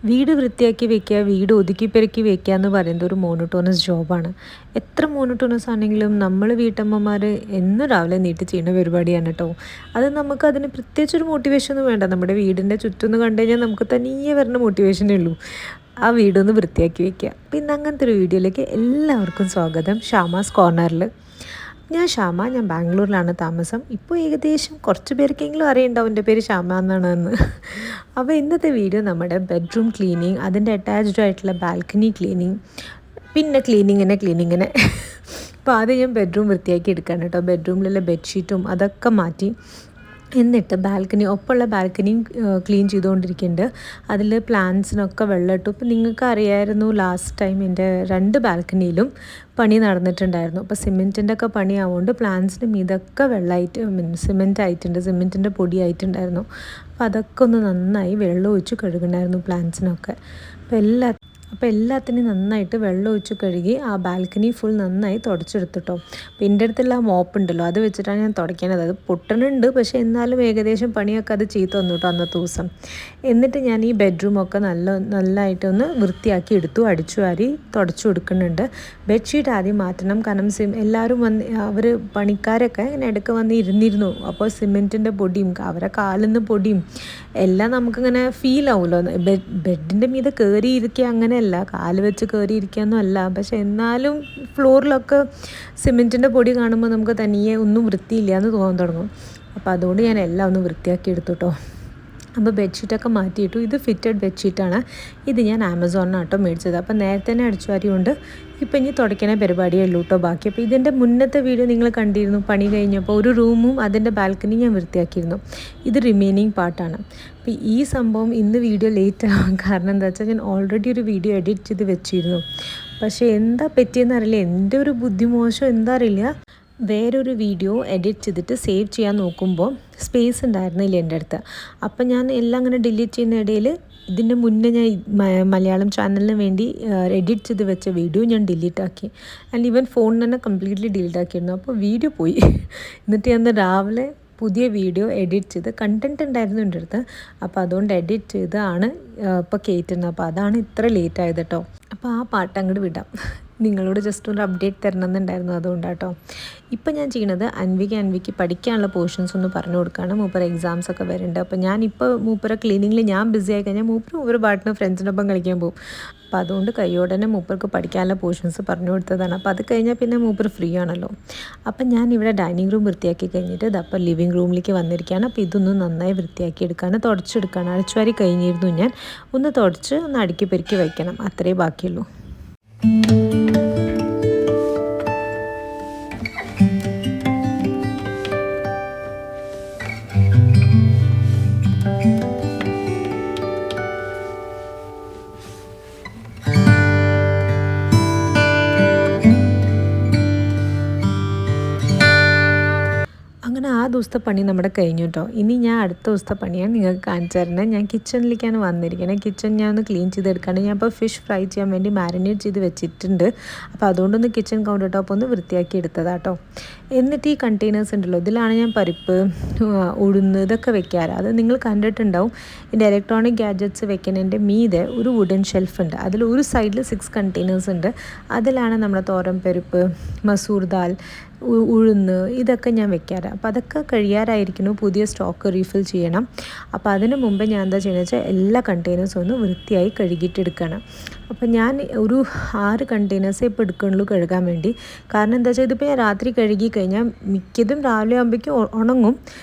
വീട് വൃത്തിയാക്കി വെക്കുക, വീട് ഒതുക്കി പെറുക്കി വെക്കുക എന്ന് പറയുന്നത് ഒരു മോണോട്ടോണസ് ജോബാണ്. എത്ര മോണോട്ടോണസ് ആണെങ്കിലും നമ്മൾ വീട്ടമ്മമാർ എന്നും രാവിലെ നീട്ടി ചെയ്യുന്ന പരിപാടിയാണ് കേട്ടോ. അത് നമുക്കതിന് പ്രത്യേകിച്ചൊരു മോട്ടിവേഷനൊന്നും വേണ്ട. നമ്മുടെ വീടിൻ്റെ ചുറ്റൊന്ന് കണ്ടു കഴിഞ്ഞാൽ നമുക്ക് തനിയെ വരുന്ന മോട്ടിവേഷനേ ഉള്ളൂ. ആ വീടൊന്ന് വൃത്തിയാക്കി വെക്കുക. പിന്നെ അങ്ങനത്തെ ഒരു വീഡിയോയിലേക്ക് എല്ലാവർക്കും സ്വാഗതം. ഷാമാസ് കോർണറിൽ ഞാൻ ബാംഗ്ലൂരിലാണ് താമസം. ഇപ്പോൾ ഏകദേശം കുറച്ച് പേർക്കെങ്കിലും അറിയുണ്ടാവും എൻ്റെ പേര് ഷാമ എന്നാണെന്ന്. അപ്പോൾ ഇന്നത്തെ വീഡിയോ നമ്മുടെ ബെഡ്റൂം ക്ലീനിങ്, അതിൻ്റെ അറ്റാച്ച്ഡ് ആയിട്ടുള്ള ബാൽക്കണി ക്ലീനിങ്, പിന്നെ ക്ലീനിങ്ങിനെ അപ്പോൾ ആദ്യം ഞാൻ ബെഡ്റൂം വൃത്തിയാക്കി എടുക്കുകയാണ് കേട്ടോ. ബെഡ്റൂമിലുള്ള ബെഡ്ഷീറ്റും അതൊക്കെ മാറ്റി, എന്നിട്ട് ഒപ്പമുള്ള ബാൽക്കണിയും ക്ലീൻ ചെയ്തുകൊണ്ടിരിക്കുന്നുണ്ട്. അതിൽ പ്ലാന്റ്സിനൊക്കെ വെള്ളം ഇട്ടു. ഇപ്പം നിങ്ങൾക്ക് അറിയായിരുന്നു, ലാസ്റ്റ് ടൈം എൻ്റെ 2 ബാൽക്കണിയിലും പണി നടന്നിട്ടുണ്ടായിരുന്നു. അപ്പോൾ സിമെൻറ്റിൻ്റെ ഒക്കെ പണിയാവുകൊണ്ട് പ്ലാന്റ്സിന് മീതൊക്കെ വെള്ളമായിട്ട് സിമെൻറ്റ് ആയിട്ടുണ്ട്, സിമെൻറ്റിൻ്റെ പൊടി ആയിട്ടുണ്ടായിരുന്നു. അപ്പോൾ അതൊക്കെ ഒന്ന് നന്നായി വെള്ളം ഒഴിച്ച് കഴുകണമായിരുന്നു പ്ലാന്റ്സിനൊക്കെ. അപ്പോൾ എല്ലാത്തിനും നന്നായിട്ട് വെള്ളം ഒഴിച്ച് കഴുകി ആ ബാൽക്കണി ഫുൾ നന്നായി തുടച്ചെടുത്തിട്ടോ. അപ്പോൾ എൻ്റെ അടുത്തുള്ള മോപ്പ് ഉണ്ടല്ലോ, അത് വെച്ചിട്ടാണ് ഞാൻ തുടയ്ക്കണത്. അത് പൊട്ടണുണ്ട്, പക്ഷേ എന്നാലും ഏകദേശം പണിയൊക്കെ അത് ചെയ്ത് തന്നു കേട്ടോ അന്നത്തെ ദിവസം. എന്നിട്ട് ഞാൻ ഈ ബെഡ്റൂമൊക്കെ നല്ലതായിട്ടൊന്ന് വൃത്തിയാക്കി എടുത്തു, അടിച്ചു വാരി തുടച്ചു കൊടുക്കുന്നുണ്ട്. ബെഡ്ഷീറ്റ് ആദ്യം മാറ്റണം, കാരണം എല്ലാവരും അവർ പണിക്കാരൊക്കെ ഇങ്ങനെ ഇടയ്ക്ക് വന്ന് ഇരുന്നിരുന്നു. അപ്പോൾ സിമെൻറ്റിൻ്റെ പൊടിയും അവരെ കാലിൽ നിന്ന് പൊടിയും എല്ലാം നമുക്കിങ്ങനെ ഫീൽ ആവുമല്ലോ. ബെഡിൻ്റെ മീതെ കയറിയിരിക്കുക അങ്ങനെയല്ല, കാല് വെച്ച് കയറിയിരിക്കുകയൊന്നും അല്ല, പക്ഷെ എന്നാലും ഫ്ലോറിലൊക്കെ സിമെൻറ്റിൻ്റെ പൊടി കാണുമ്പോൾ നമുക്ക് തനിയെ ഒന്നും വൃത്തിയില്ല എന്ന് തോന്നാൻ തുടങ്ങും. അപ്പോൾ അതുകൊണ്ട് ഞാൻ എല്ലാം ഒന്ന് വൃത്തിയാക്കി എടുത്തു കേട്ടോ. അപ്പോൾ ബെഡ്ഷീറ്റൊക്കെ മാറ്റിയിട്ടു. ഇത് ഫിറ്റഡ് ബെഡ്ഷീറ്റാണ്. ഇത് ഞാൻ ആമസോണിനാണ് കേട്ടോ മേടിച്ചത്. അപ്പോൾ നേരത്തെ തന്നെ അടിച്ചു വാരിയുണ്ട്. ഇപ്പം ഇനി തുടയ്ക്കണ പരിപാടിയേ ഉള്ളൂ കേട്ടോ ബാക്കി. അപ്പോൾ ഇതിൻ്റെ മുന്നത്തെ വീഡിയോ നിങ്ങൾ കണ്ടിരുന്നു, പണി കഴിഞ്ഞപ്പോൾ ഒരു റൂമും അതിൻ്റെ ബാൽക്കണിയും ഞാൻ വൃത്തിയാക്കിയിരുന്നു. ഇത് റിമൈനിങ് പാർട്ടാണ്. അപ്പോൾ ഈ സംഭവം ഇന്ന് വീഡിയോ ലേറ്റ് ആവാൻ കാരണം എന്താ വെച്ചാൽ, ഞാൻ ഓൾറെഡി ഒരു വീഡിയോ എഡിറ്റ് ചെയ്ത് വെച്ചിരുന്നു. പക്ഷേ എന്താ പറ്റിയെന്ന് അറിയില്ല, എൻ്റെ ഒരു ബുദ്ധിമോശം എന്താ അറിയില്ല, വേറൊരു വീഡിയോ എഡിറ്റ് ചെയ്തിട്ട് സേവ് ചെയ്യാൻ നോക്കുമ്പോൾ സ്പേസ് ഉണ്ടായിരുന്നില്ല എൻ്റെ അടുത്ത്. അപ്പം ഞാൻ എല്ലാം അങ്ങനെ ഡിലീറ്റ് ചെയ്യുന്ന ഇടയിൽ ഇതിൻ്റെ മുന്നേ ഞാൻ മലയാളം ചാനലിന് വേണ്ടി എഡിറ്റ് ചെയ്ത് വെച്ച വീഡിയോ ഞാൻ ഡിലീറ്റ് ആക്കി. ആൻഡ് ഈവൻ ഫോണിൽ തന്നെ കംപ്ലീറ്റ്ലി ഡിലീറ്റ് ആക്കിയിരുന്നു. അപ്പോൾ വീഡിയോ പോയി. എന്നിട്ട് ഞാൻ രാവിലെ പുതിയ വീഡിയോ എഡിറ്റ് ചെയ്ത്, കണ്ടൻറ്റ് ഉണ്ടായിരുന്നു എൻ്റെ അടുത്ത്, അപ്പോൾ അതുകൊണ്ട് എഡിറ്റ് ചെയ്താണ് ഇപ്പോൾ കയറ്റുന്നത്. അപ്പോൾ അതാണ് ഇത്ര ലേറ്റ് ആയത് കേട്ടോ. അപ്പോൾ ആ പാട്ട് അങ്ങോട്ട് വിടാം. നിങ്ങളോട് ജസ്റ്റ് ഒരു അപ്ഡേറ്റ് തരണമെന്നുണ്ടായിരുന്നു, അതുകൊണ്ടാണ് കേട്ടോ. ഇപ്പം ഞാൻ ചെയ്യണത് അൻവിക്ക് പഠിക്കാനുള്ള പോർഷൻസ് ഒന്ന് പറഞ്ഞു കൊടുക്കുകയാണ്. മൂപ്പർ എക്സാംസ് ഒക്കെ വരുന്നുണ്ട്. അപ്പോൾ ഞാനിപ്പോൾ മൂപ്പര ക്ലീനിങ്ങിൽ ഞാൻ ബിസി ആയി കഴിഞ്ഞാൽ മൂപ്പർ പാട്ടിന് ഫ്രണ്ട്സിനൊപ്പം കളിക്കാൻ പോകും. അപ്പോൾ അതുകൊണ്ട് കയ്യോടെ തന്നെ മൂപ്പർക്ക് പഠിക്കാനുള്ള പോർഷൻസ് പറഞ്ഞു കൊടുത്തതാണ്. അപ്പോൾ അത് കഴിഞ്ഞാൽ പിന്നെ മൂപ്പർ ഫ്രീ ആണല്ലോ. അപ്പം ഞാൻ ഇവിടെ ഡൈനിങ് റൂം വൃത്തിയാക്കി കഴിഞ്ഞിട്ട് അപ്പോൾ ലിവിങ് റൂമിലേക്ക് വന്നിരിക്കുകയാണ്. അപ്പോൾ ഇതൊന്ന് നന്നായി വൃത്തിയാക്കി എടുക്കുകയാണ്, തുടച്ചെടുക്കുകയാണ്. അടിച്ചുവാരി കഴിഞ്ഞിരുന്നു ഞാൻ. ഒന്ന് തുടച്ച് ഒന്ന് അടുക്കി പെരുക്കി വയ്ക്കണം, അത്രേ ബാക്കിയുള്ളൂ. അങ്ങനെ ആ ദിവസത്തെ പണി നമ്മുടെ കഴിഞ്ഞു കേട്ടോ. ഇനി ഞാൻ അടുത്ത ദിവസത്തെ പണിയാണ് നിങ്ങൾക്ക് കാണിച്ചു തരുന്നത്. ഞാൻ കിച്ചണിലേക്കാണ് വന്നിരിക്കുന്നത്. കിച്ചൺ ഞാൻ ഒന്ന് ക്ലീൻ ചെയ്തെടുക്കുകയാണ്. ഞാൻ ഇപ്പോൾ ഫിഷ് ഫ്രൈ ചെയ്യാൻ വേണ്ടി മാരിനേറ്റ് ചെയ്ത് വെച്ചിട്ടുണ്ട്. അപ്പോൾ അതുകൊണ്ടൊന്ന് കിച്ചൺ കൗണ്ടർ ടോപ്പ് ഒന്ന് വൃത്തിയാക്കി എടുത്തതാട്ടോ. എന്നിട്ട് ഈ കണ്ടെയ്നേഴ്സ് ഉണ്ടല്ലോ, ഇതിലാണ് ഞാൻ പരിപ്പ്, ഉഴുന്ന് ഇതൊക്കെ വെക്കാറ്. അത് നിങ്ങൾ കണ്ടിട്ടുണ്ടാവും. ഇതിൻ്റെ ഇലക്ട്രോണിക് ഗാഡ്ജറ്റ്സ് വെക്കുന്നതിൻ്റെ മീതെ ഒരു വുഡൻ ഷെൽഫ് ഉണ്ട്. അതിൽ ഒരു സൈഡിൽ 6 കണ്ടെയ്നേഴ്സ് ഉണ്ട്. അതിലാണ് നമ്മുടെ തോരൻ പരിപ്പ്, മസൂർ ദാൽ, ഉഴുന്ന് ഇതൊക്കെ ഞാൻ വെക്കാറ്. അപ്പോൾ അതൊക്കെ കഴിയാറായിരിക്കുന്നു, പുതിയ സ്റ്റോക്ക് റീഫിൽ ചെയ്യണം. അപ്പോൾ അതിന് മുമ്പ് ഞാൻ എന്താ ചെയ്യുന്നത് വെച്ചാൽ എല്ലാ കണ്ടെയ്നേഴ്സും ഒന്ന് വൃത്തിയായി കഴുകിയിട്ടെടുക്കണം. അപ്പോൾ ഞാൻ ഒരു 6 കണ്ടെയ്നേഴ്സേ ഇപ്പോൾ എടുക്കുന്നുള്ളൂ കഴുകാൻ വേണ്ടി. കാരണം എന്താ വെച്ചാൽ ഇതിപ്പോൾ ഞാൻ രാത്രി കഴുകി കഴിഞ്ഞാൽ മിക്കതും രാവിലെ ആകുമ്പോഴേക്കും ഉണങ്ങും.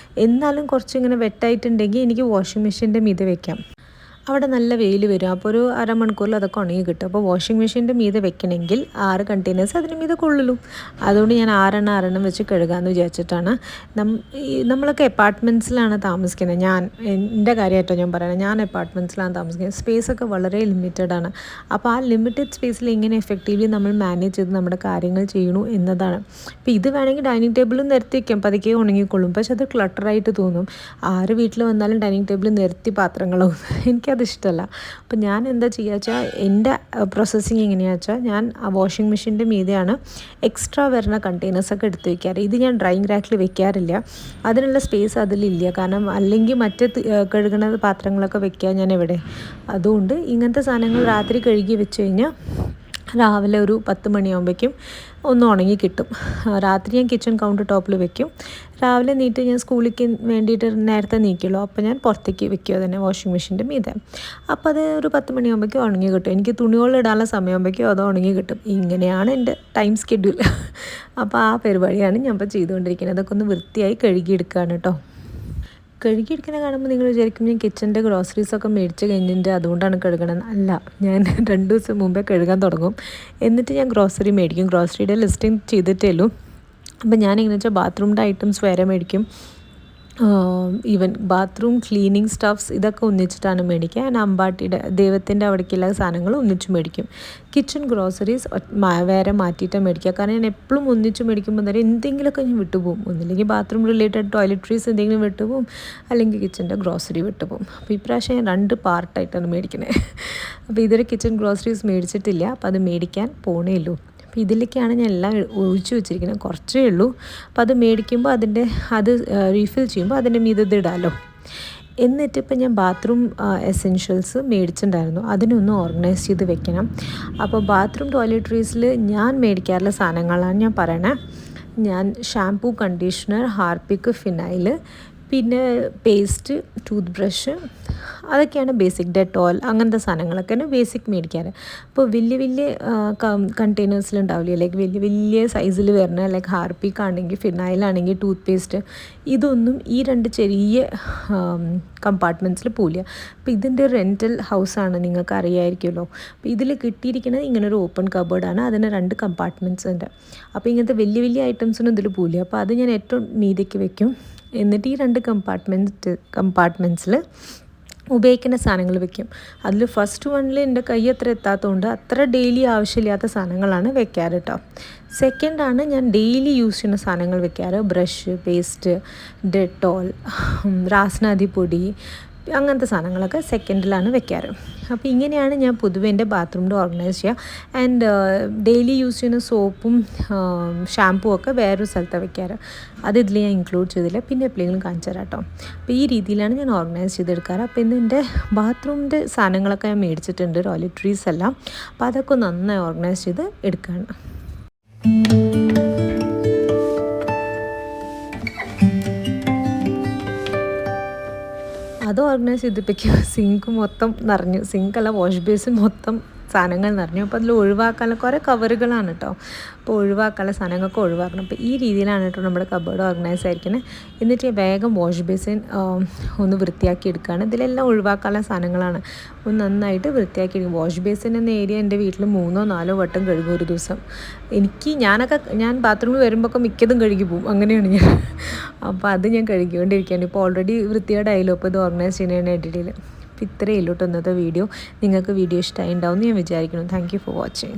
എന്നാലും കുറച്ചിങ്ങനെ വെട്ടായിട്ടുണ്ടെങ്കിൽ എനിക്ക് വാഷിംഗ് മെഷീൻ്റെ മീതെ വെക്കാം. അവിടെ നല്ല വെയിൽ വരും. അപ്പോൾ ഒരു അരമണിക്കൂറിൽ അതൊക്കെ ഉണങ്ങി കിട്ടും. അപ്പോൾ വാഷിംഗ് മെഷീൻ്റെ മീതെ വെക്കണമെങ്കിൽ 6 കണ്ടെയ്നേഴ്സ് അതിന് മീതെ കൊള്ളുള്ളൂ. അതുകൊണ്ട് ഞാൻ 6 വെച്ച് കഴുകാമെന്ന് വിചാരിച്ചിട്ടാണ്. നമ്മളൊക്കെ അപ്പാർട്ട്മെൻറ്റ്സിലാണ് താമസിക്കുന്നത്. എൻ്റെ കാര്യമായിട്ടോ ഞാൻ പറയുന്നത്, ഞാൻ അപ്പാർട്ട്മെൻറ്റ്സിലാണ് താമസിക്കുന്നത്. സ്പേസൊക്കെ വളരെ ലിമിറ്റഡാണ്. അപ്പോൾ ആ ലിമിറ്റഡ് സ്പേസിൽ എങ്ങനെ എഫക്റ്റീവ്ലി നമ്മൾ മാനേജ് ചെയ്ത് നമ്മുടെ കാര്യങ്ങൾ ചെയ്യണു എന്നതാണ്. അപ്പോൾ ഇത് വേണമെങ്കിൽ ഡൈനിങ് ടേബിളിൽ നിരത്തി വയ്ക്കാം, പതുക്കെ ഉണങ്ങിക്കൊള്ളും. പക്ഷെ അത് ക്ലട്ടറായിട്ട് തോന്നും. 6 വീട്ടിൽ വന്നാലും ഡൈനിങ് ടേബിളിൽ നിരത്തി പാത്രങ്ങളാവും. എനിക്കത് എനിക്കത് ഇഷ്ടമല്ല. അപ്പോൾ ഞാൻ എന്താ ചെയ്യുക വെച്ചാൽ എൻ്റെ പ്രോസസ്സിങ് എങ്ങനെയാണെന്ന് വെച്ചാൽ ഞാൻ ആ വാഷിംഗ് മെഷീൻ്റെ മീതെയാണ് എക്സ്ട്രാ വരുന്ന കണ്ടെയ്നേഴ്സൊക്കെ എടുത്ത് വെക്കാറ്. ഇത് ഞാൻ ഡ്രൈയിങ് റാക്കിൽ വെക്കാറില്ല, അതിനുള്ള സ്പേസ് അതിലില്ല. കാരണം അല്ലെങ്കിൽ മറ്റ് കഴുകുന്ന പാത്രങ്ങളൊക്കെ വെക്കാൻ ഞാൻ എവിടെ. അതുകൊണ്ട് ഇങ്ങനത്തെ സാധനങ്ങൾ രാത്രി കഴുകി വെച്ച് കഴിഞ്ഞാൽ രാവിലെ ഒരു 10 മണിയാകുമ്പോഴേക്കും ഒന്ന് ഉണങ്ങി കിട്ടും. രാത്രി ഞാൻ കിച്ചൺ കൗണ്ടർ ടോപ്പിൽ വെക്കും. രാവിലെ നീട്ട് ഞാൻ സ്കൂളിലേക്ക് വേണ്ടിയിട്ട് നേരത്തെ നീക്കുള്ളൂ, അപ്പോൾ ഞാൻ പുറത്തേക്ക് വെക്കുക തന്നെ വാഷിംഗ് മെഷീൻ്റെ മീതെ. അപ്പോൾ അത് ഒരു 10 മണിയാകുമ്പോഴേക്കും ഉണങ്ങി കിട്ടും. എനിക്ക് തുണികളിടാനുള്ള സമയമാകുമ്പോഴേക്കും അത് ഉണങ്ങി കിട്ടും. ഇങ്ങനെയാണ് എൻ്റെ ടൈം ഷെഡ്യൂൾ. അപ്പോൾ ആ പരിപാടിയാണ് ഞാൻ ഇപ്പോൾ ചെയ്തുകൊണ്ടിരിക്കുന്നത്. അതൊക്കെ ഒന്ന് വൃത്തിയായി കഴുകിയെടുക്കുകയാണ് കേട്ടോ. കഴുകിയെടുക്കുന്നത് കാണുമ്പോൾ നിങ്ങൾ വിചാരിക്കും ഞാൻ കിച്ചൻ്റെ ഗ്രോസറീസൊക്കെ മേടിച്ച് കഴിഞ്ഞിട്ട് അതുകൊണ്ടാണ് കഴുകണം. അല്ല, ഞാൻ 2 ദിവസം മുമ്പേ കഴുകാൻ തുടങ്ങും. എന്നിട്ട് ഞാൻ ഗ്രോസറി മേടിക്കും. ഗ്രോസറിയുടെ ലിസ്റ്റിംഗ് ചെയ്തിട്ടേ ഉള്ളൂ. അപ്പോൾ ഞാനെങ്ങനെ വെച്ചാൽ ബാത്റൂമിൻ്റെ ഐറ്റംസ് വേറെ മേടിക്കും. ഈവൻ ബാത്റൂം ക്ലീനിങ് സ്റ്റഫ്സ് ഇതൊക്കെ ഒന്നിച്ചിട്ടാണ് മേടിക്കുക. ഞാൻ അമ്പാട്ടിയുടെ ദൈവത്തിൻ്റെ അവിടേക്കുള്ള സാധനങ്ങൾ ഒന്നിച്ച് മേടിക്കും. കിച്ചൺ ഗ്രോസറീസ് വേറെ മാറ്റിയിട്ടാണ് മേടിക്കുക. കാരണം ഞാൻ എപ്പോഴും ഒന്നിച്ച് മേടിക്കുമ്പോൾ തന്നെ എന്തെങ്കിലുമൊക്കെ ഞാൻ വിട്ടുപോകും. ഒന്നില്ലെങ്കിൽ ബാത്റൂം റിലേറ്റഡ് ടോയ്ലറ്ററീസ് എന്തെങ്കിലും വിട്ടുപോകും, അല്ലെങ്കിൽ കിച്ചൻ്റെ ഗ്രോസറി വിട്ടുപോകും. അപ്പോൾ ഇപ്രാവശ്യം ഞാൻ 2 പാർട്ടായിട്ടാണ് മേടിക്കുന്നത്. അപ്പോൾ ഇതൊരു കിച്ചൺ ഗ്രോസറീസ് മേടിച്ചിട്ടില്ല, അപ്പോൾ അത് മേടിക്കാൻ പോണേ ഉള്ളൂ. അപ്പോൾ ഇതിലേക്കാണ് ഞാൻ എല്ലാം ഒഴിച്ചു വെച്ചിരിക്കുന്നത്, കുറച്ചേ ഉള്ളൂ. അപ്പോൾ അത് മേടിക്കുമ്പോൾ അത് റീഫിൽ ചെയ്യുമ്പോൾ അതിൻ്റെ മീതെ ഇടാമല്ലോ. എന്നിട്ട് ഇപ്പം ഞാൻ ബാത്റൂം എസെൻഷ്യൽസ് മേടിച്ചിട്ടുണ്ടായിരുന്നു, അതിനൊന്ന് ഓർഗനൈസ് ചെയ്ത് വെക്കണം. അപ്പോൾ ബാത്റൂം ടോയ്ലറ്ററീസിൽ ഞാൻ മേടിക്കാറുള്ള സാധനങ്ങളാണ് ഞാൻ പറയണേ. ഞാൻ ഷാംപൂ, കണ്ടീഷണർ, ഹാർപ്പിക്ക്, ഫിനൈൽ, പിന്നെ പേസ്റ്റ്, ടൂത്ത് ബ്രഷ്, അതൊക്കെയാണ് ബേസിക്. ഡെറ്റോൾ അങ്ങനത്തെ സാധനങ്ങളൊക്കെയാണ് ബേസിക് മേടിക്കാറ്. അപ്പോൾ വലിയ വലിയ കണ്ടെയ്നേഴ്സിലുണ്ടാവില്ലേ, ലൈക്ക് വലിയ വലിയ സൈസിൽ വരുന്ന ലൈക്ക് ഹാർപ്പിക്കാണെങ്കിൽ, ഫിനൈലാണെങ്കിൽ, ടൂത്ത് പേസ്റ്റ്, ഇതൊന്നും ഈ 2 ചെറിയ കമ്പാർട്ട്മെൻറ്റ്സിൽ പോവില്ല. അപ്പോൾ ഇതിൻ്റെ റെൻറ്റൽ ഹൗസാണ്, നിങ്ങൾക്ക് അറിയാമായിരിക്കുമല്ലോ. അപ്പോൾ ഇതിൽ കിട്ടിയിരിക്കുന്നത് ഇങ്ങനൊരു ഓപ്പൺ കബേർഡാണ്, അതിന് 2 കമ്പാർട്ട്മെൻറ്റ്സ് ഉണ്ട്. അപ്പോൾ ഇങ്ങനത്തെ വലിയ വലിയ ഐറ്റംസൊന്നും ഇതിൽ പോവില്ല. അപ്പോൾ അത് ഞാൻ ഏറ്റവും മീതയ്ക്ക് വെക്കും. എന്നിട്ട് ഈ 2 കമ്പാർട്ട്മെൻറ്റ്സിൽ ഉപയോഗിക്കുന്ന സാധനങ്ങൾ വെക്കും. അതിൽ ഫസ്റ്റ് വണ്ണിൽ എൻ്റെ കൈ അത്ര എത്താത്തതുകൊണ്ട് അത്ര ഡെയിലി ആവശ്യമില്ലാത്ത സാധനങ്ങളാണ് വെക്കാറ് കേട്ടോ. സെക്കൻഡാണ് ഞാൻ ഡെയിലി യൂസ് ചെയ്യുന്ന സാധനങ്ങൾ വെക്കാറ്. ബ്രഷ്, പേസ്റ്റ്, ഡെറ്റോൾ, രാസ്നാദി പൊടി, അങ്ങനത്തെ സാധനങ്ങളൊക്കെ സെക്കൻഡിലാണ് വെക്കാറ്. അപ്പോൾ ഇങ്ങനെയാണ് ഞാൻ പൊതുവെ എൻ്റെ ബാത്റൂമിൽ ഓർഗനൈസ് ചെയ്യുക. ആൻഡ് ഡെയിലി യൂസ് ചെയ്യുന്ന സോപ്പും ഷാമ്പൂ ഒക്കെ വേറൊരു സ്ഥലത്താണ് വെക്കാറ്. അത് ഇതിൽ ഞാൻ ഇൻക്ലൂഡ് ചെയ്തില്ല, പിന്നെ എപ്പോഴെങ്കിലും കാണിച്ചു തരാം കേട്ടോ. അപ്പോൾ ഈ രീതിയിലാണ് ഞാൻ ഓർഗനൈസ് ചെയ്തെടുക്കാറ്. അപ്പോൾ ഇന്ന് എൻ്റെ ബാത്റൂമിൻ്റെ സാധനങ്ങളൊക്കെ ഞാൻ മേടിച്ചിട്ടുണ്ട്, ടോയ്ലറ്ററീസ് എല്ലാം. അപ്പോൾ അതൊക്കെ നന്നായി ഓർഗനൈസ് ചെയ്ത് എടുക്കുകയാണ്. അത് ഓർഗനൈസ് ചെയ്തപ്പോഴേക്കും സിങ്ക് മൊത്തം നിറഞ്ഞു. സിങ്കല്ല, വാഷ് ബേസിൻ മൊത്തം സാധനങ്ങൾ നിറഞ്ഞു. അപ്പോൾ അതിൽ ഒഴിവാക്കാനുള്ള കുറേ കവറുകളാണ് കേട്ടോ. അപ്പോൾ ഒഴിവാക്കാനുള്ള സാധനങ്ങളൊക്കെ ഒഴിവാക്കണം. അപ്പോൾ ഈ രീതിയിലാണ് കേട്ടോ നമ്മുടെ കബേർഡ് ഓർഗനൈസ് ആയിരിക്കുന്നത്. എന്നിട്ട് വേഗം വാഷ് ബേസിൻ ഒന്ന് വൃത്തിയാക്കി എടുക്കുകയാണ്. ഇതിലെല്ലാം ഒഴിവാക്കാനുള്ള സാധനങ്ങളാണ്. ഒന്ന് നന്നായിട്ട് വൃത്തിയാക്കി എടുക്കും. വാഷ് ബേസിൻ എന്ന ഏരിയ എൻ്റെ വീട്ടിൽ 3 or 4 വട്ടം കഴുകും ഒരു ദിവസം. ഞാൻ ബാത്റൂമിൽ വരുമ്പോഴൊക്കെ മിക്കതും കഴുകി പോകും, അങ്ങനെയാണ് ഞാൻ. അപ്പോൾ അത് ഞാൻ കഴുകിക്കൊണ്ടിരിക്കുകയാണ്. ഇപ്പോൾ ഓൾറെഡി വൃത്തിയോടായാലും അപ്പോൾ ഇത് ഓർഗനൈസ് ചെയ്യുന്നതിന് ഇടയിൽ. അപ്പോൾ ഇത്രയേ ഉള്ളൂ കേട്ടോ ഇന്നത്തെ വീഡിയോ. നിങ്ങൾക്ക് വീഡിയോ ഇഷ്ടമായി ഉണ്ടാവും എന്ന് ഞാൻ വിചാരിക്കുന്നു. Thank you for watching.